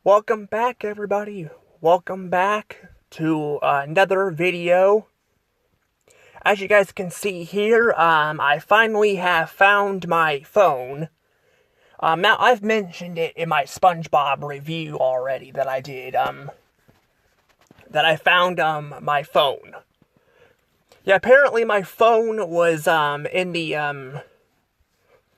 Welcome back, everybody. Welcome back to another video. As you guys can see here, I finally have found my phone. Now, I've mentioned it in my SpongeBob review already that I did, that I found, my phone. Yeah, apparently my phone was,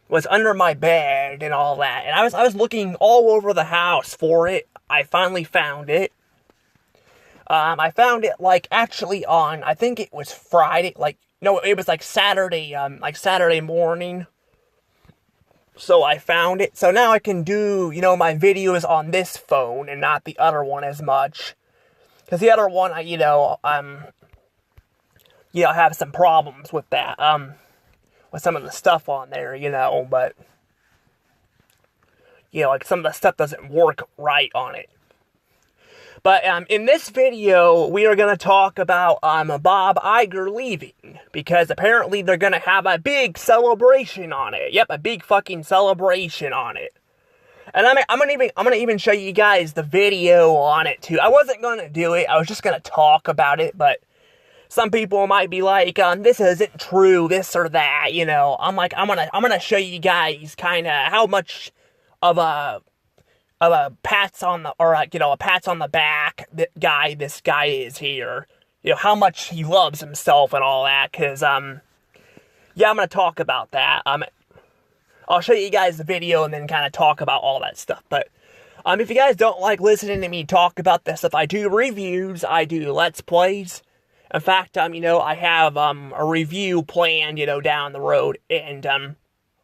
was under my bed and all that, and I was looking all over the house for it. I finally found it. I found it, actually on, I think it was Friday, it was Saturday morning. So I found it. So now I can do, my videos on this phone and not the other one as much. Because the other one, I have some problems with that, with some of the stuff on there, but, some of the stuff doesn't work right on it. But, in this video, we are going to talk about, Bob Iger leaving, because apparently they're going to have a big celebration on it. Yep, a big fucking celebration on it. And I'm gonna even show you guys the video on it, too. I wasn't going to do it, I was just going to talk about it, but some people might be like, this isn't true, this or that, I'm gonna show you guys kind of how much of a pats on the, or a pats on the back this guy is here. How much he loves himself and all that, because, yeah, I'm gonna talk about that. I'll show you guys the video and then kind of talk about all that stuff, but, if you guys don't like listening to me talk about this stuff, I do reviews, I do Let's Plays. In fact, I have, a review planned, down the road, and,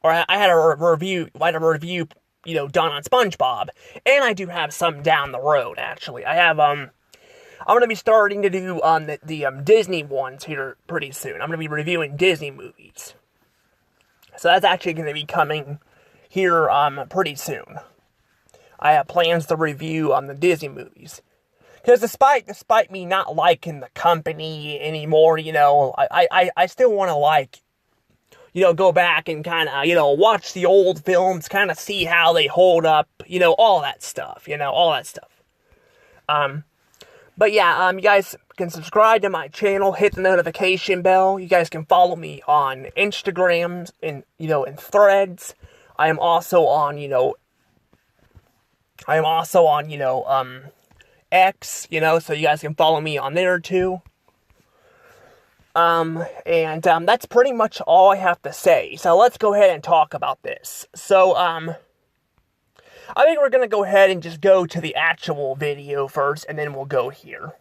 or I had a review, done on SpongeBob, and I do have some down the road, actually. I have, I'm gonna be starting to do, the Disney ones here pretty soon. I'm gonna be reviewing Disney movies. So that's actually gonna be coming here, pretty soon. I have plans to review, the Disney movies. Because despite me not liking the company anymore, I still want to, go back and kind of, watch the old films, kind of see how they hold up, all that stuff, But yeah, you guys can subscribe to my channel, hit the notification bell. You guys can follow me on Instagram and, and Threads. I am also on, X, so you guys can follow me on there too. That's pretty much all I have to say. So let's go ahead and talk about this. So, I think we're gonna go ahead and just go to the actual video first, and then we'll go here.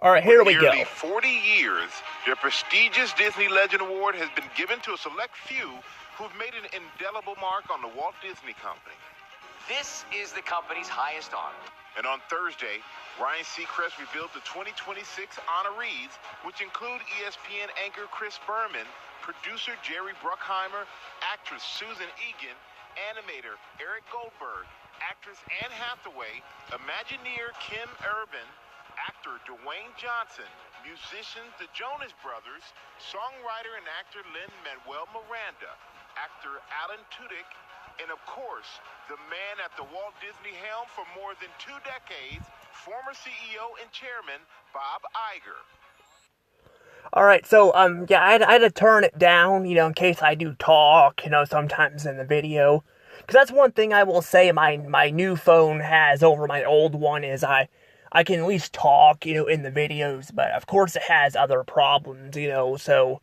Alright, here we go. For nearly 40 years, the prestigious Disney Legend Award has been given to a select few who've made an indelible mark on the Walt Disney Company. This is the company's highest honor. And on Thursday, Ryan Seacrest revealed the 2026 honorees, which include ESPN anchor Chris Berman, producer Jerry Bruckheimer, actress Susan Egan, animator Eric Goldberg, actress Anne Hathaway, Imagineer Kim Urban, actor Dwayne Johnson, musicians the Jonas Brothers, songwriter and actor Lin-Manuel Miranda, actor Alan Tudyk, and of course, the man at the Walt Disney helm for more than 2 decades, former CEO and chairman, Bob Iger. Alright, so, yeah, I had to turn it down, in case I do talk, sometimes in the video. Because that's one thing I will say my new phone has over my old one is I can at least talk, in the videos, but of course it has other problems, so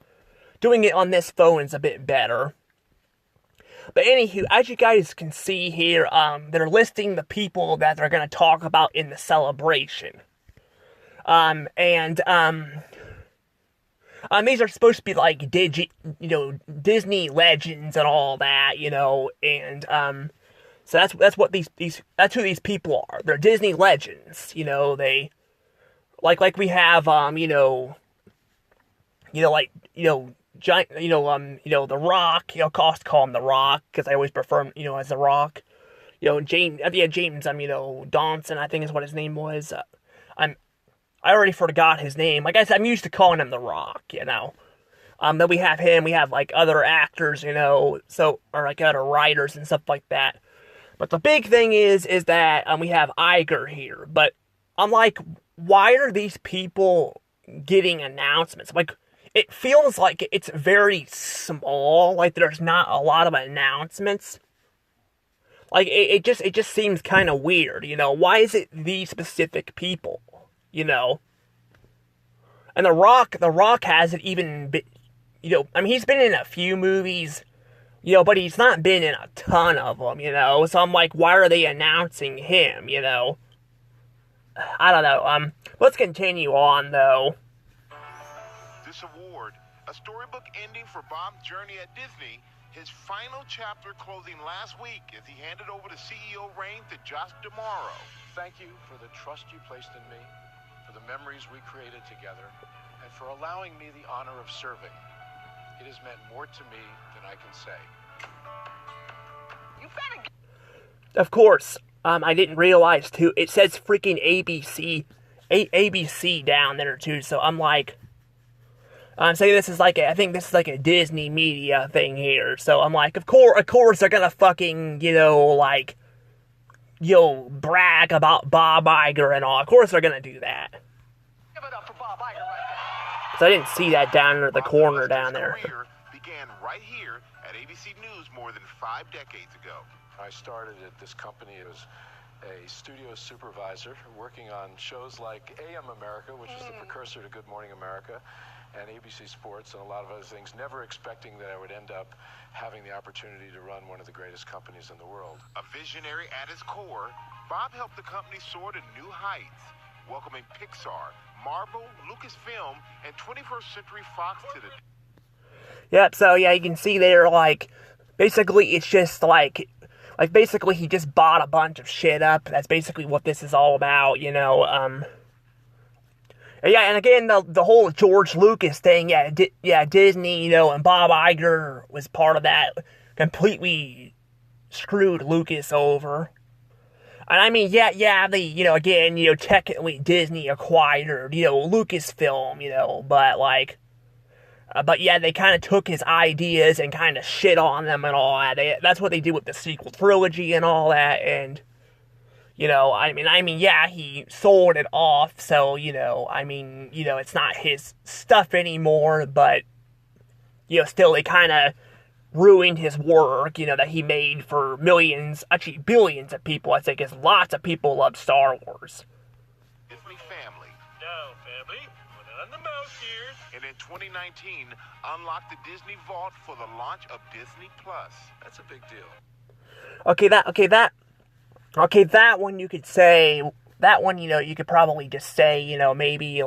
doing it on this phone is a bit better. But anywho, as you guys can see here, they're listing the people that they're going to talk about in the celebration. These are supposed to be like Disney legends and all that, so that's what that's who these people are. They're Disney legends, they, like we have, giant, The Rock, call him The Rock, because I always prefer him, as The Rock. James, Donson, I think is what his name was. I already forgot his name. Like I said, I'm used to calling him The Rock, Then we have him, we have like other actors, so, or like other writers and stuff like that. But the big thing is that we have Iger here. But I'm like, why are these people getting announcements? Like, it feels like it's very small. Like, there's not a lot of announcements. Like, it just seems kind of weird, Why is it these specific people, And The Rock hasn't even been, he's been in a few movies, but he's not been in a ton of them, So I'm like, why are they announcing him, I don't know. Let's continue on, though. This award, a storybook ending for Bob's journey at Disney, his final chapter closing last week as he handed over the CEO reign to Josh D'Amaro. Thank you for the trust you placed in me, for the memories we created together, and for allowing me the honor of serving. It has meant more to me than I can say. You better. Of course, I didn't realize too. It says freaking ABC down there too. So I'm like, I'm saying this is like I think this is like a Disney media thing here. So I'm like, of course they're gonna fucking brag about Bob Iger and all. Of course they're gonna do that. Give it up for Bob Iger right there. So I didn't see that down in the corner down there. His career began right here at ABC News more than 5 decades ago. I started at this company as a studio supervisor working on shows like AM America, which is the precursor to Good Morning America, and ABC Sports and a lot of other things, never expecting that I would end up having the opportunity to run one of the greatest companies in the world. A visionary at his core, Bob helped the company soar to new heights, welcoming Pixar, Marvel, Lucasfilm, and 21st Century Fox to the... Yep, so yeah, you can see there, basically it's just basically he just bought a bunch of shit up. That's basically what this is all about, Yeah, and again, the whole George Lucas thing, Disney, and Bob Iger was part of that, completely screwed Lucas over. And I mean, they, again, technically Disney acquired, Lucasfilm, but yeah, they kind of took his ideas and kind of shit on them and all that. That's what they did with the sequel trilogy and all that, and... yeah, he sold it off, so, it's not his stuff anymore, but, still, they kind of ruined his work, that he made for millions, actually billions of people, I think, because lots of people love Star Wars. Disney family. No, family, we're not on the mouse here. And in 2019, unlocked the Disney Vault for the launch of Disney Plus. That's a big deal. Okay, that one you could say, you could probably just say, maybe,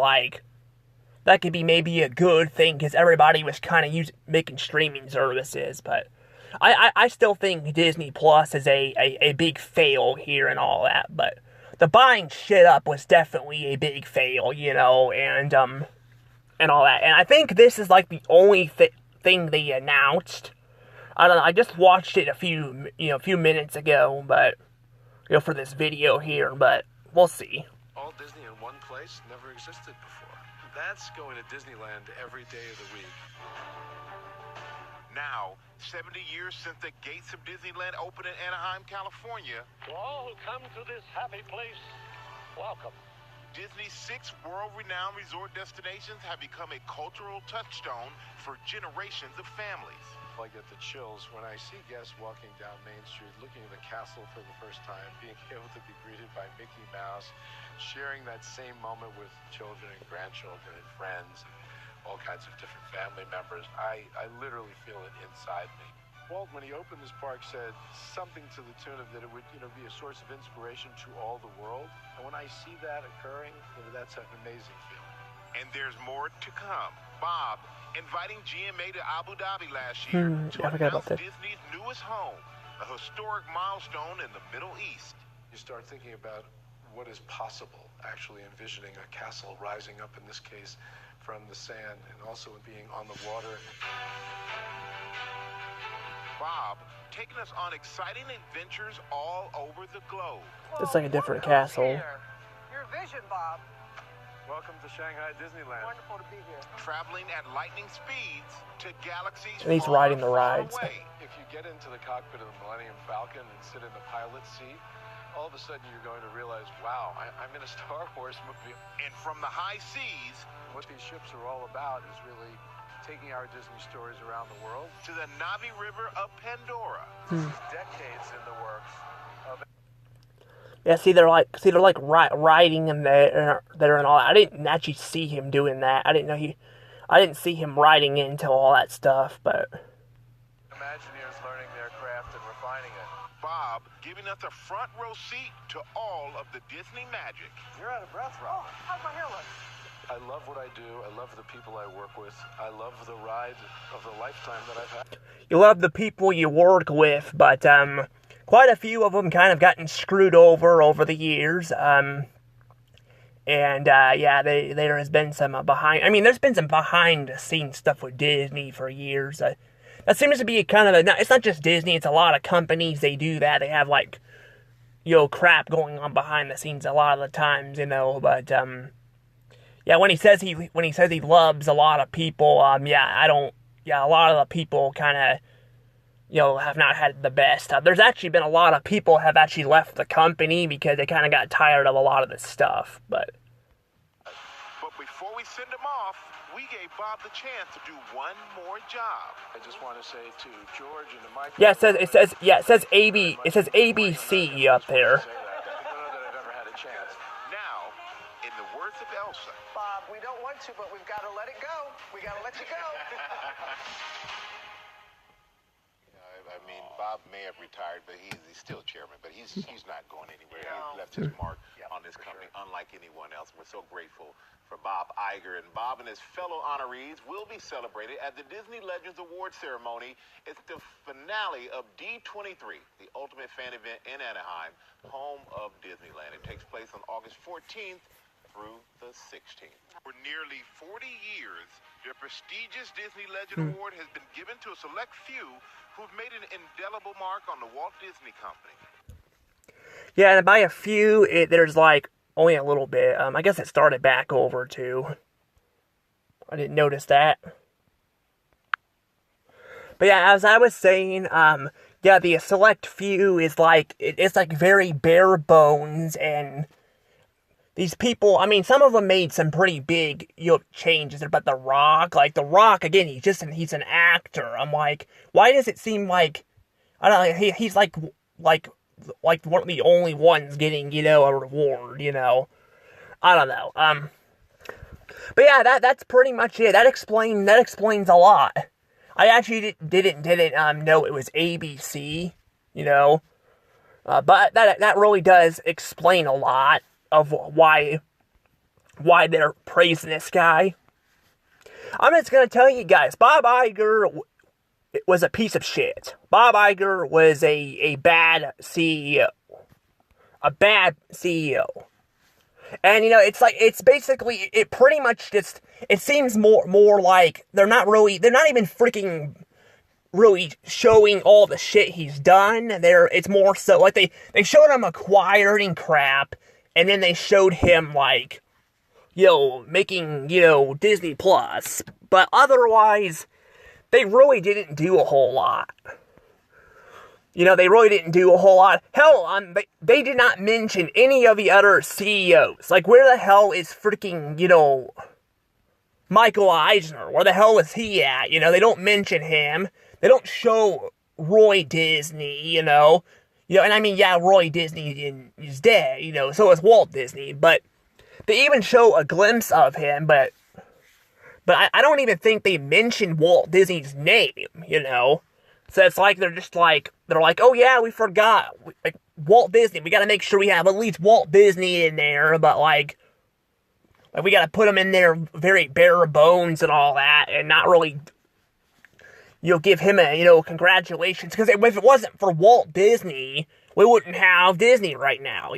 that could be maybe a good thing, because everybody was kind of making streaming services, but I still think Disney Plus is a big fail here and all that, but the buying shit up was definitely a big fail, and all that, and I think this is, the only thing they announced. I don't know, I just watched it a few minutes ago, but... for this video here, but we'll see. All Disney in one place never existed before. That's going to Disneyland every day of the week. Now, 70 years since the gates of Disneyland opened in Anaheim, California, To all who come to this happy place, welcome. Disney's 6 world-renowned resort destinations have become a cultural touchstone for generations of families. I get the chills when I see guests walking down Main Street, looking at the castle for the first time, being able to be greeted by Mickey Mouse, sharing that same moment with children and grandchildren and friends, and all kinds of different family members. I literally feel it inside me. Walt, when he opened this park, said something to the tune of that it would, be a source of inspiration to all the world. And when I see that occurring, that's an amazing feeling. And there's more to come. Bob inviting GMA to Abu Dhabi last year to announce Disney's newest home, a historic milestone in the Middle East. You start thinking about what is possible, actually envisioning a castle rising up, in this case, from the sand, and also being on the water. Bob taking us on exciting adventures all over the globe. It's like a different castle. Your vision, Bob. Welcome to Shanghai Disneyland. Wonderful to be here. Traveling at lightning speeds to galaxies And he's far, riding the far rides. away. If you get into the cockpit of the Millennium Falcon and sit in the pilot's seat, all of a sudden you're going to realize, wow, I'm in a Star Wars movie. And from the high seas What these ships are all about is really taking our Disney stories around the world. to the Navi River of Pandora. Decades in the works of Yeah, see, they're like riding in there and all that. I didn't actually see him doing that. I didn't see him riding into all that stuff, but Imagineers learning their craft and refining it. Bob giving us a front row seat to all of the Disney magic. You're out of breath, Rob. How's my hair look? I love what I do. I love the people I work with. I love the ride of the lifetime that I've had. you love the people you work with, but quite a few of them kind of gotten screwed over the years. Yeah, there has been some there's been some behind the scenes stuff with Disney for years. That seems to be kind of it's not just Disney, it's a lot of companies, they do that. They have like, crap going on behind the scenes a lot of the times, but, yeah, when he says he loves a lot of people, a lot of the people kind of, have not had the best. There's actually been a lot of people have actually left the company because they kind of got tired of a lot of this stuff, but before we send him off, we gave Bob the chance to do one more job. I just want to say to George and to Mike. yeah, it says ABC up there. I don't know that I've ever had a chance. Now, in the words of Elsa, Bob, we don't want to, but we've got to let it go. We got to let you go. I mean, Bob may have retired, but he's still chairman. But he's not going anywhere. He's left his mark on this company, unlike anyone else. We're so grateful for Bob Iger. And Bob and his fellow honorees will be celebrated at the Disney Legends Award ceremony. It's the finale of D23, the ultimate fan event in Anaheim, home of Disneyland. It takes place on August 14th through the 16th. For nearly 40 years, the prestigious Disney Legend Award has been given to a select few who've made an indelible mark on the Walt Disney Company. Yeah, and by a few, there's like only a little bit. I guess it started back over too. I didn't notice that. But yeah, as I was saying, the select few is like, it's like very bare bones, and these people, some of them made some pretty big, changes. But The Rock, again, he's an actor. I'm like, why does it seem like, I don't know, he's like one of the only ones getting, a reward, I don't know. But yeah, that's pretty much it. That explains a lot. I actually didn't know it was ABC, but that really does explain a lot of why they're praising this guy. I'm just gonna tell you guys, Bob Iger was a piece of shit. Bob Iger was a bad CEO. A bad CEO. And, it's basically, it pretty much just, it seems more like they're not even freaking really showing all the shit he's done. It's more so, like, they showed him acquiring crap, and then they showed him, like, making, Disney Plus. But otherwise, they really didn't do a whole lot. They really didn't do a whole lot. Hell, they did not mention any of the other CEOs. Like, where the hell is freaking, Michael Eisner? Where the hell is he at? They don't mention him. They don't show Roy Disney, and Roy Disney is dead, so is Walt Disney, but they even show a glimpse of him, but I don't even think they mentioned Walt Disney's name, So it's like, they're like, oh yeah, we forgot, like, Walt Disney, we gotta make sure we have at least Walt Disney in there, but like we gotta put him in there very bare bones and all that, and not really, give him a, congratulations, because if it wasn't for Walt Disney, we wouldn't have Disney right now,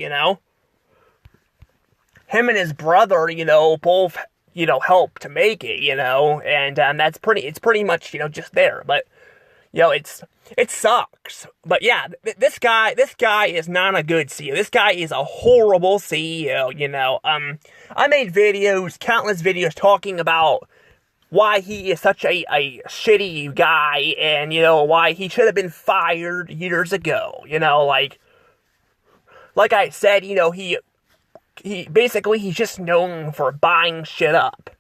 Him and his brother, both, helped to make it, and it's pretty much, just there, but it sucks. But yeah, this guy is not a good CEO. This guy is a horrible CEO, I made countless videos talking about why he is such a shitty guy, and, why he should have been fired years ago, like I said, he basically, he's just known for buying shit up.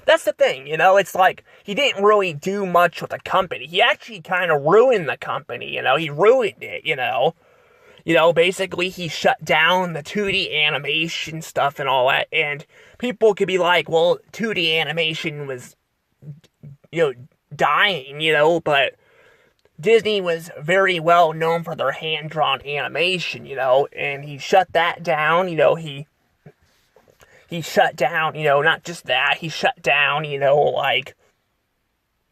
That's the thing, it's like, he didn't really do much with the company. He actually kind of ruined the company, he ruined it, basically, he shut down the 2D animation stuff and all that, and people could be like, well, 2D animation was, dying, but Disney was very well known for their hand-drawn animation, and he shut that down, he shut down, not just that, he shut down,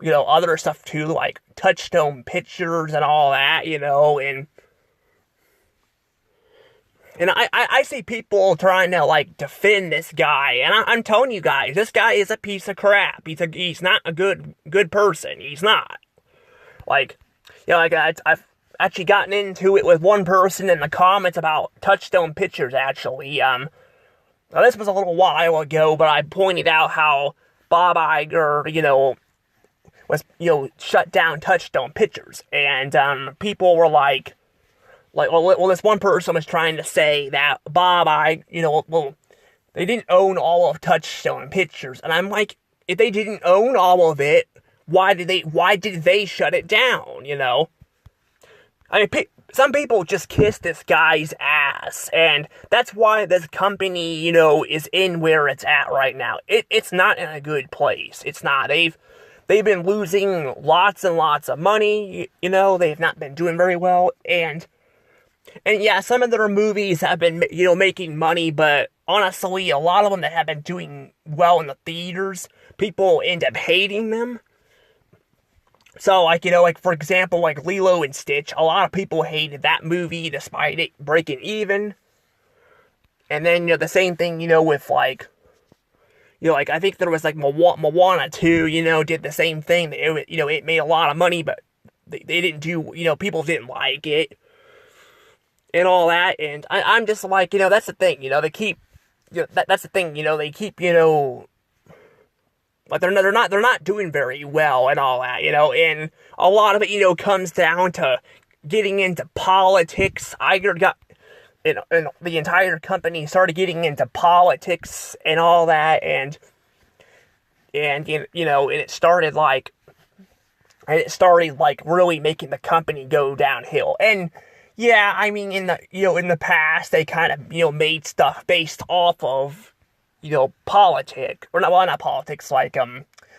other stuff too, like Touchstone Pictures and all that, and I see people trying to, defend this guy, and I'm telling you guys, this guy is a piece of crap. He's not a good person. He's not. I've actually gotten into it with one person in the comments about Touchstone Pictures, actually. Now this was a little while ago, but I pointed out how Bob Iger, was, shut down Touchstone Pictures, and, people were like, well, this one person was trying to say that they didn't own all of Touchstone Pictures, and I'm like, if they didn't own all of it, why did they shut it down, I mean, some people just kiss this guy's ass, and that's why this company, is in where it's at right now. It's not in a good place. It's not. They've been losing lots and lots of money, they've not been doing very well, and yeah, some of their movies have been, making money, but honestly, a lot of them that have been doing well in the theaters, people end up hating them. So, for example, Lilo and Stitch, a lot of people hated that movie despite it breaking even. And then, the same thing, with, I think there was, Moana 2, did the same thing. It made a lot of money, but they didn't do, people didn't like it. And all that, and I'm just like, that's the thing, they keep, that's the thing, they keep, they're not doing very well and all that, and a lot of it, comes down to getting into politics. Iger got, and the entire company started getting into politics and all that, and it started, really making the company go downhill, and yeah, I mean, in the past, they kind of, made stuff based off of, politics, or not politics,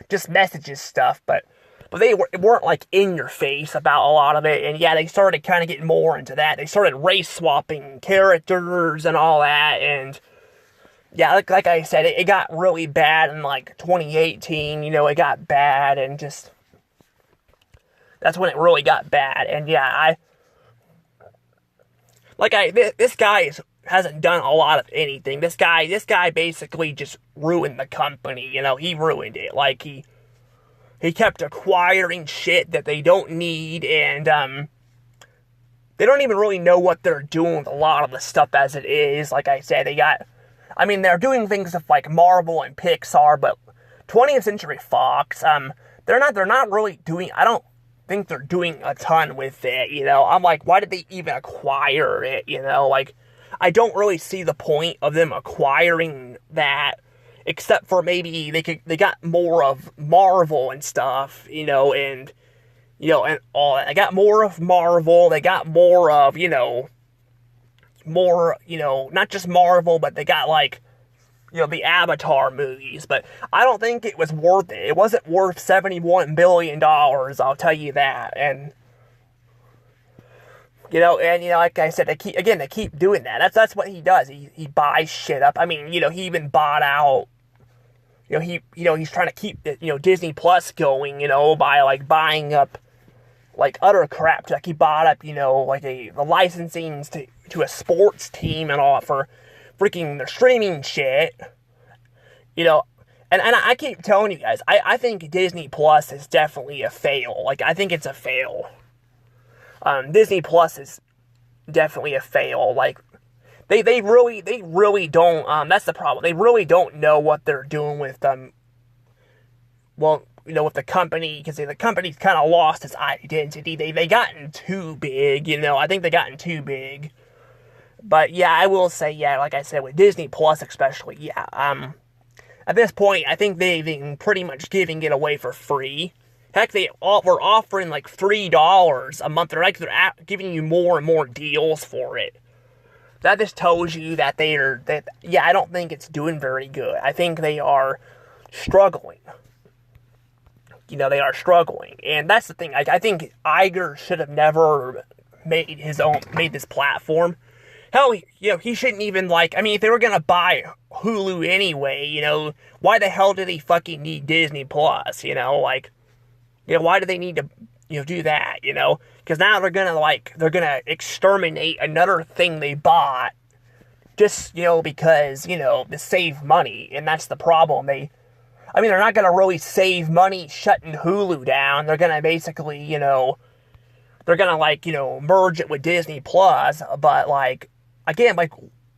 just messages stuff, but they weren't, in your face about a lot of it, and yeah, they started kind of getting more into that. They started race-swapping characters and all that, and yeah, like I said, it got really bad in, 2018, it got bad, and just, that's when it really got bad, and yeah, this guy hasn't done a lot of anything. This guy basically just ruined the company, he ruined it. He kept acquiring shit that they don't need, and, they don't even really know what they're doing with a lot of the stuff as it is. Like I said, they're doing things with, Marvel and Pixar, but 20th Century Fox, they're not really doing, I don't think they're doing a ton with it, I'm like, why did they even acquire it, I don't really see the point of them acquiring that, except for maybe they got more of Marvel and stuff, and and all that. They got more of Marvel, they got more of, not just Marvel, but they got, the Avatar movies, but I don't think it was worth it. It wasn't worth $71 billion, I'll tell you that, and, like I said, they keep doing that. That's what he does. He buys shit up. I mean, he even bought out, he's trying to keep, Disney Plus going, by, buying up, utter crap. He bought up, the licensing to a sports team and all for freaking their streaming shit, And I keep telling you guys, I think Disney Plus is definitely a fail. Like, I think it's a fail. Disney Plus is definitely a fail. Like, they really don't, that's the problem. They really don't know what they're doing with, well, with the company, because the company's kind of lost its identity. They gotten too big, I think they gotten too big. But yeah, I will say, yeah, like I said, with Disney Plus especially, yeah, at this point, I think they've been pretty much giving it away for free. Heck, they were offering like $3 a month. They're giving you more and more deals for it. That just tells you that I don't think it's doing very good. I think they are struggling. They are struggling. And that's the thing. I think Iger should have never made this platform. Hell, he shouldn't even, if they were gonna buy Hulu anyway, why the hell do they fucking need Disney Plus, why do they need to, do that, because now they're gonna exterminate another thing they bought, just, because, to save money, and that's the problem. They're not gonna really save money shutting Hulu down. They're gonna basically, they're gonna, merge it with Disney Plus, but, again,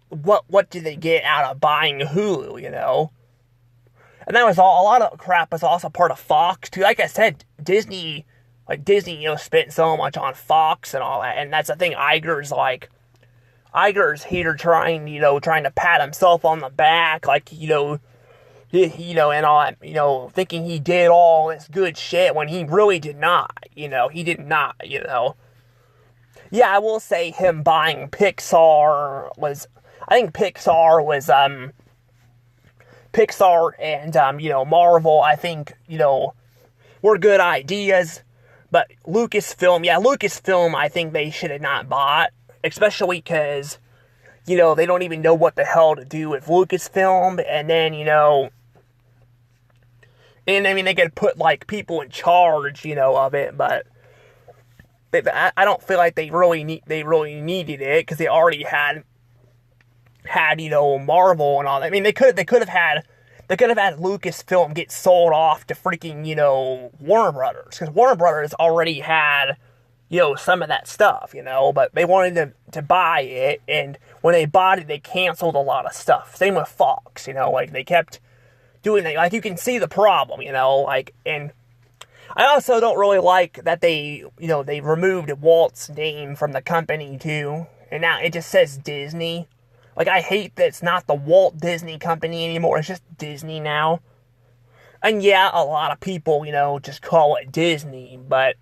what did they get out of buying Hulu, And that was a lot of crap was also part of Fox, too. Like I said, Disney, spent so much on Fox and all that, and that's the thing. Iger's here trying to pat himself on the back, and all that, thinking he did all this good shit when he really did not, he did not, Yeah, I will say him buying Pixar Pixar and, Marvel, I think, were good ideas, but Lucasfilm, I think they should have not bought, especially because, they don't even know what the hell to do with Lucasfilm, and then, they could put, people in charge, of it, but I don't feel like they really needed it, because they already had Marvel and all that. They could have had Lucasfilm get sold off to freaking, Warner Brothers, because Warner Brothers already had, some of that stuff, but they wanted to buy it, and when they bought it, they canceled a lot of stuff. Same with Fox, they kept doing it, you can see the problem, and I also don't really like that they removed Walt's name from the company, too, and now it just says Disney. I hate that it's not the Walt Disney Company anymore, it's just Disney now. And yeah, a lot of people, just call it Disney, but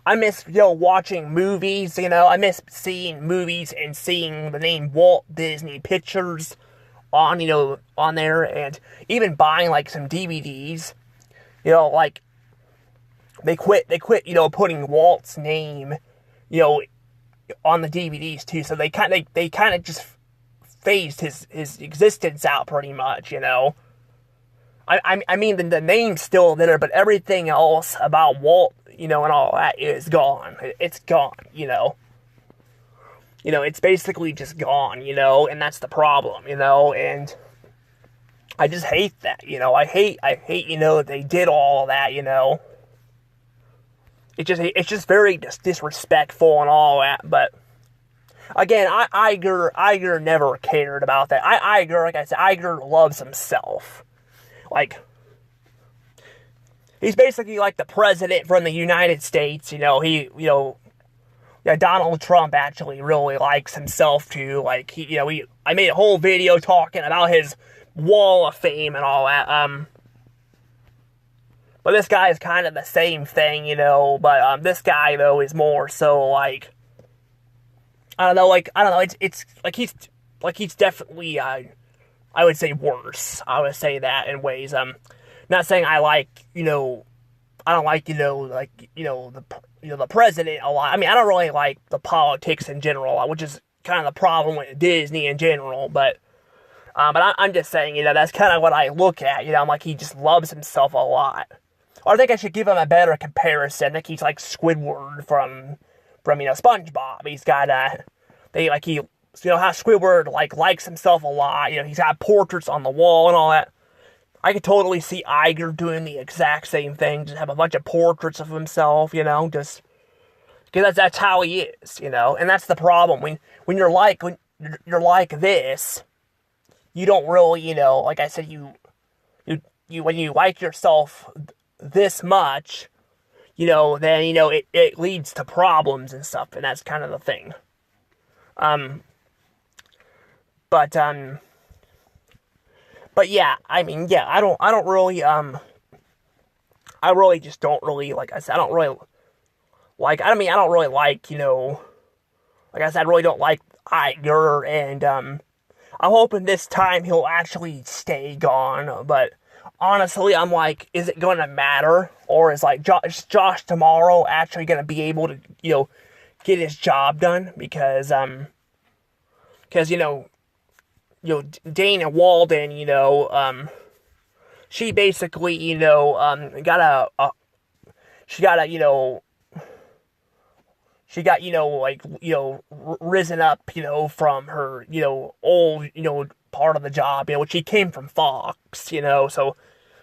I miss, watching movies, I miss seeing movies and seeing the name Walt Disney Pictures on, on there, and even buying, some DVDs, they quit, putting Walt's name, on the DVDs too, so they kind of just phased his existence out pretty much, the name's still there, but everything else about Walt, and all that is gone. It's gone, it's basically just gone, and that's the problem, and I just hate that, I hate, that they did all that, It's just very disrespectful and all that, but again, Iger never cared about that. Iger, like I said, Iger loves himself. He's basically like the president from the United States, Donald Trump actually really likes himself too. I made a whole video talking about his wall of fame and all that, but this guy is kind of the same thing, but, this guy, though, is more so, I don't know, he's definitely, I would say worse. I would say that in ways, not saying I don't like, the president a lot. I don't really like the politics in general, which is kind of the problem with Disney in general, but I'm just saying, that's kind of what I look at, I'm like, he just loves himself a lot. Or I think I should give him a better comparison. I think he's like Squidward from SpongeBob. He's got, how Squidward, likes himself a lot. He's got portraits on the wall and all that. I could totally see Iger doing the exact same thing, just have a bunch of portraits of himself, just because that's how he is, and that's the problem when you're like this, you don't really, like I said, you when you like yourself this much, then it leads to problems and stuff, and that's kind of the thing. But yeah, I mean, yeah, I don't really, I really just don't really, like I said, I don't really like, I mean, I don't really like, like I said, I really don't like Iger, and, I'm hoping this time he'll actually stay gone, but honestly, I'm like, is it gonna matter, or is, like, Josh tomorrow actually gonna be able to, get his job done, because, Dana Walden, she basically, got risen up, from her, old, part of the job, which she came from Fox, so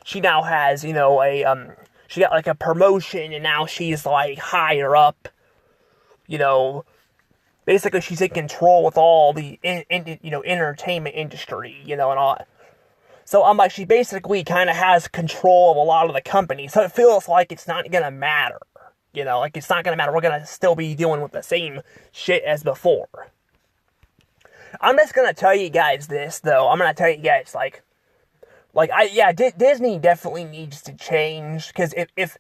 she now has, she got, like, a promotion, and now she's, like, higher up, basically she's in control with all the, entertainment industry, and all. So, I'm like, she basically kind of has control of a lot of the company, so it feels like it's not gonna matter. Like, it's not gonna matter. We're gonna still be dealing with the same shit as before. I'm just gonna tell you guys this, though. I'm gonna tell you guys, Disney definitely needs to change, because if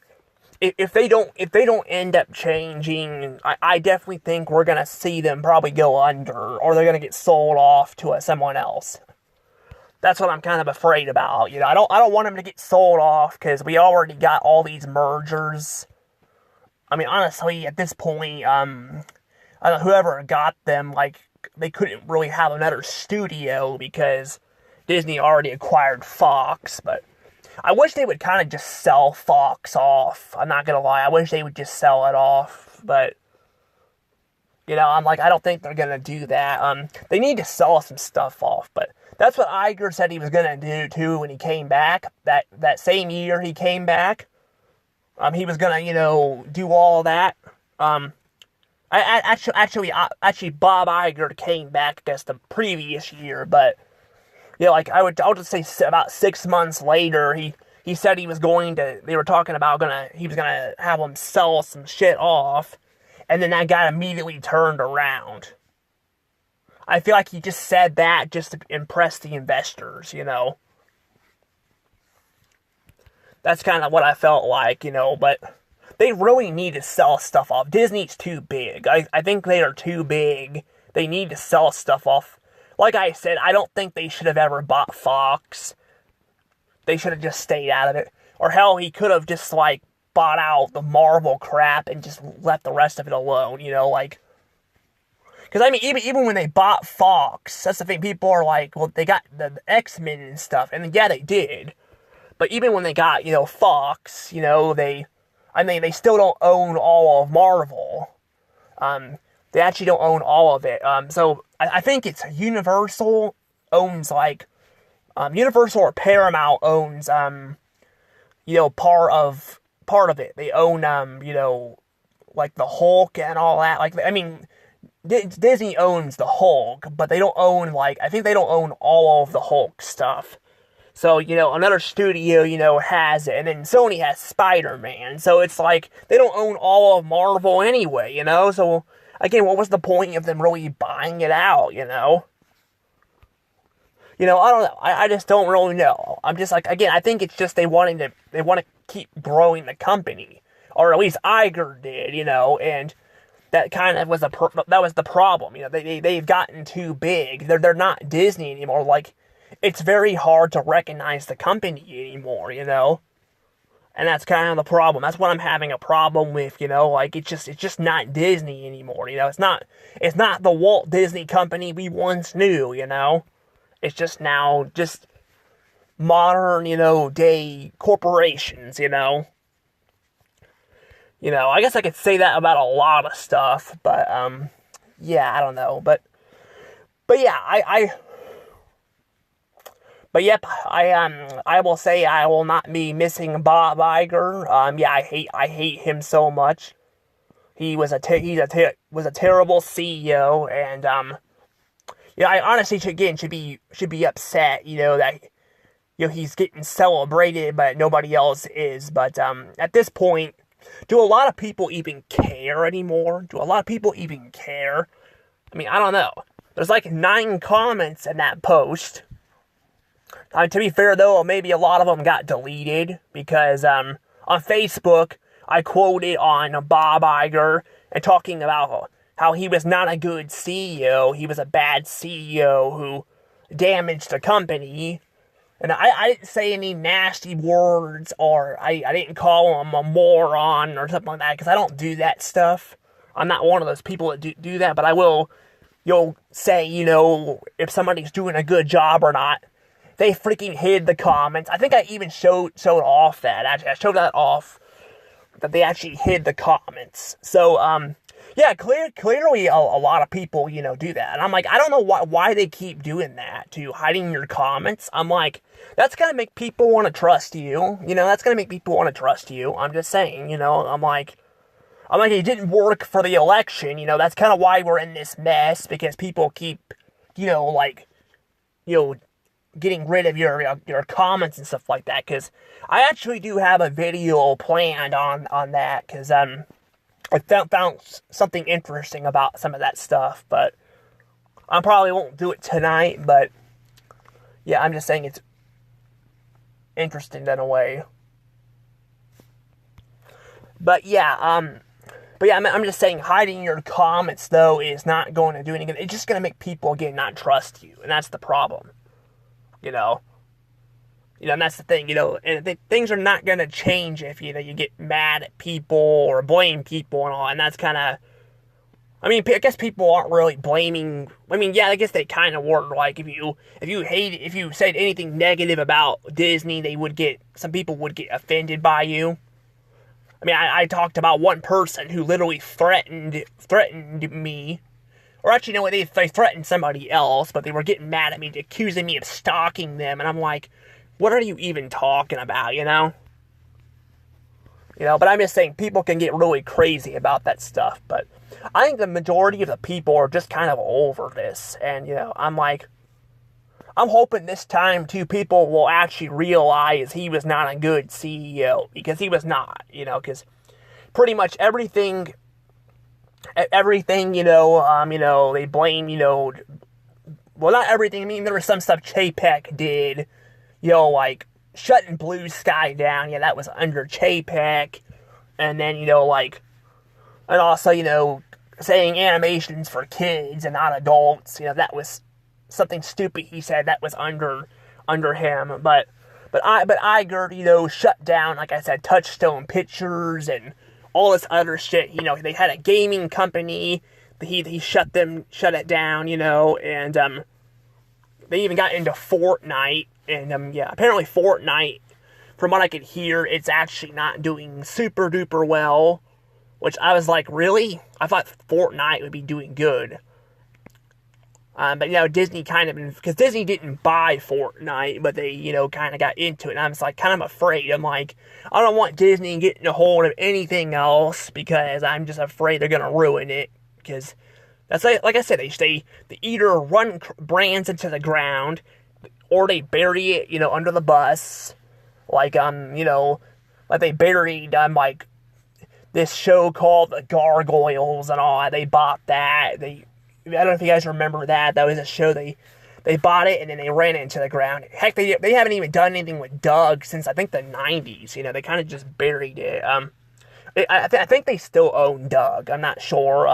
they don't end up changing, I definitely think we're gonna see them probably go under, or they're gonna get sold off to someone else. That's what I'm kind of afraid about. I don't want them to get sold off, because we already got all these mergers. I mean, honestly, at this point, I don't know, whoever got them, like, they couldn't really have another studio because Disney already acquired Fox, but I wish they would kind of just sell Fox off. I'm not gonna lie, I wish they would just sell it off, but, I'm like, I don't think they're gonna do that. They need to sell some stuff off, but that's what Iger said he was gonna do, too, when he came back, that same year he came back. He was gonna, do all that. Actually, Bob Iger came back, I guess, the previous year, but, I'll just say about 6 months later, he said he was going to, they were talking about he was gonna have them sell some shit off, and then that got immediately turned around. I feel like he just said that just to impress the investors, That's kind of what I felt like, but they really need to sell stuff off. Disney's too big. I think they are too big. They need to sell stuff off. Like I said, I don't think they should have ever bought Fox. They should have just stayed out of it. Or hell, he could have just, like, bought out the Marvel crap and just left the rest of it alone, Because, I mean, even when they bought Fox, that's the thing, people are like, well, they got the X-Men and stuff, and yeah, they did. But even when they got, Fox, they still don't own all of Marvel. They actually don't own all of it. So I think it's Universal owns, like, Universal or Paramount owns, part of it. They own, like the Hulk and all that. Like, I mean, Disney owns the Hulk, but they don't own, like, I think they don't own all of the Hulk stuff. So, another studio, has it, and then Sony has Spider-Man, so it's like, they don't own all of Marvel anyway, so, again, what was the point of them really buying it out, I don't know, I just don't really know. I'm just like, again, I think it's just they want to keep growing the company, or at least Iger did, and that kind of was that was the problem, they've gotten too big, they're not Disney anymore, like, it's very hard to recognize the company anymore, and that's kind of the problem. That's what I'm having a problem with, like, it's just not Disney anymore, it's not the Walt Disney Company we once knew, it's just now just modern, day corporations, I guess I could say that about a lot of stuff, but, yeah, I don't know, but yeah, But yep, I will say I will not be missing Bob Iger. Yeah, I hate him so much. He was a terrible CEO, and yeah, I honestly should be upset, that he's getting celebrated, but nobody else is. But at this point, do a lot of people even care anymore? Do a lot of people even care? I mean, I don't know. There's like 9 comments in that post. To be fair, though, maybe a lot of them got deleted because on Facebook, I quoted on Bob Iger and talking about how he was not a good CEO. He was a bad CEO who damaged the company. And I didn't say any nasty words, or I didn't call him a moron or something like that, because I don't do that stuff. I'm not one of those people that do that, but I will, say, if somebody's doing a good job or not. They freaking hid the comments. I think I even showed off that. Actually, I showed that off, that they actually hid the comments. So, yeah, clearly a lot of people, do that. And I'm like, I don't know why they keep doing that, hiding your comments. I'm like, that's going to make people want to trust you. That's going to make people want to trust you. I'm just saying, I'm like, it didn't work for the election. That's kind of why we're in this mess, because people keep, getting rid of your comments and stuff like that, because I actually do have a video planned on that, because I found something interesting about some of that stuff, but I probably won't do it tonight. But yeah, I'm just saying it's interesting in a way. But yeah, I'm just saying hiding your comments, though, is not going to do anything. It's just going to make people, again, not trust you, and that's the problem. And that's the thing, and things are not going to change if, you get mad at people or blame people and all, and that's kind of, I guess people aren't really blaming, yeah, I guess they kind of were, like, if you said anything negative about Disney, some people would get offended by you. I talked about one person who literally threatened me. Or actually, they threatened somebody else, but they were getting mad at me, accusing me of stalking them, and I'm like, what are you even talking about, but I'm just saying, people can get really crazy about that stuff, but I think the majority of the people are just kind of over this, and, I'm hoping this time, too, people will actually realize he was not a good CEO, because he was not, because pretty much everything, they blame, well, not everything, there was some stuff Chapek did, like, shutting Blue Sky down, that was under Chapek, and then, and also, saying animations for kids and not adults, that was something stupid he said, that was under him, but Iger, shut down, like I said, Touchstone Pictures, and all this other shit. They had a gaming company, he shut it down, and they even got into Fortnite, and yeah, apparently Fortnite, from what I could hear, it's actually not doing super duper well, which I was like, really? I thought Fortnite would be doing good. But, Disney because Disney didn't buy Fortnite, but they, kind of got into it, and I was like, kind of afraid. I'm like, I don't want Disney getting a hold of anything else, because I'm just afraid they're going to ruin it, because, that's like I said, they either run brands into the ground, or they bury it, under the bus, like, like they buried, like, this show called The Gargoyles and all, they bought that, I don't know if you guys remember that. That was a show they bought it and then they ran it into the ground. Heck, they haven't even done anything with Doug since I think the 90s. They kind of just buried it. I think they still own Doug. I'm not sure.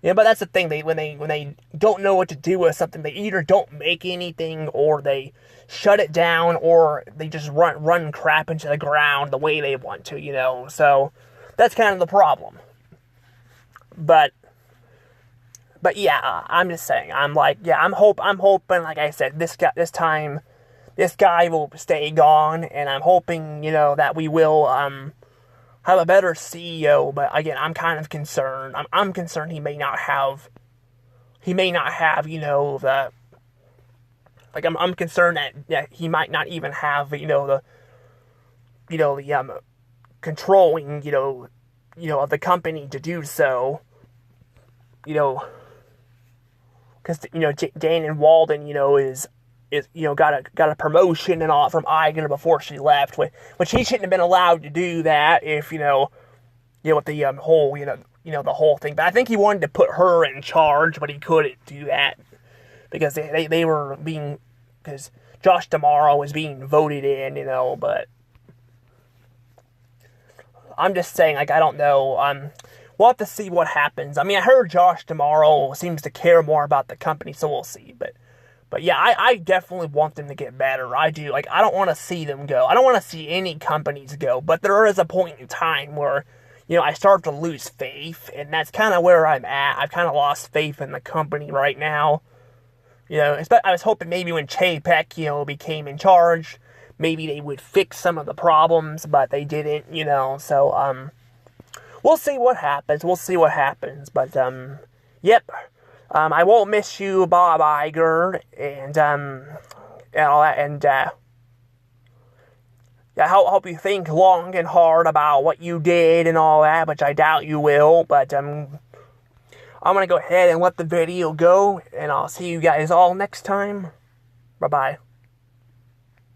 But that's the thing. When they don't know what to do with something, they either don't make anything, or they shut it down, or they just run crap into the ground the way they want to. So that's kind of the problem. But yeah, I'm just saying, I'm hoping, like I said, this guy will stay gone, and I'm hoping, that we will, have a better CEO, but again, I'm kind of concerned. I'm concerned he may not have, Like, I'm concerned that he might not even have, the controlling, of the company to do so. Because, Jane and Walden, is got a promotion and all from Iger before she left, which he shouldn't have been allowed to do that if, with the whole, the whole thing. But I think he wanted to put her in charge, but he couldn't do that because they were being, because Josh D'Amaro was being voted in, but I'm just saying, like, I don't know, we'll have to see what happens. I mean, I heard Josh D'Amaro seems to care more about the company, so we'll see, but yeah, I definitely want them to get better. I do. Like, I don't want to see them go. I don't want to see any companies go, but there is a point in time where, I start to lose faith, and that's kind of where I'm at. I've kind of lost faith in the company right now. I was hoping maybe when Chapek, became in charge, maybe they would fix some of the problems, but they didn't, so, we'll see what happens. But, yep. I won't miss you, Bob Iger, and all that, and, I hope you think long and hard about what you did and all that, which I doubt you will, but, I'm gonna go ahead and let the video go, and I'll see you guys all next time. Bye-bye.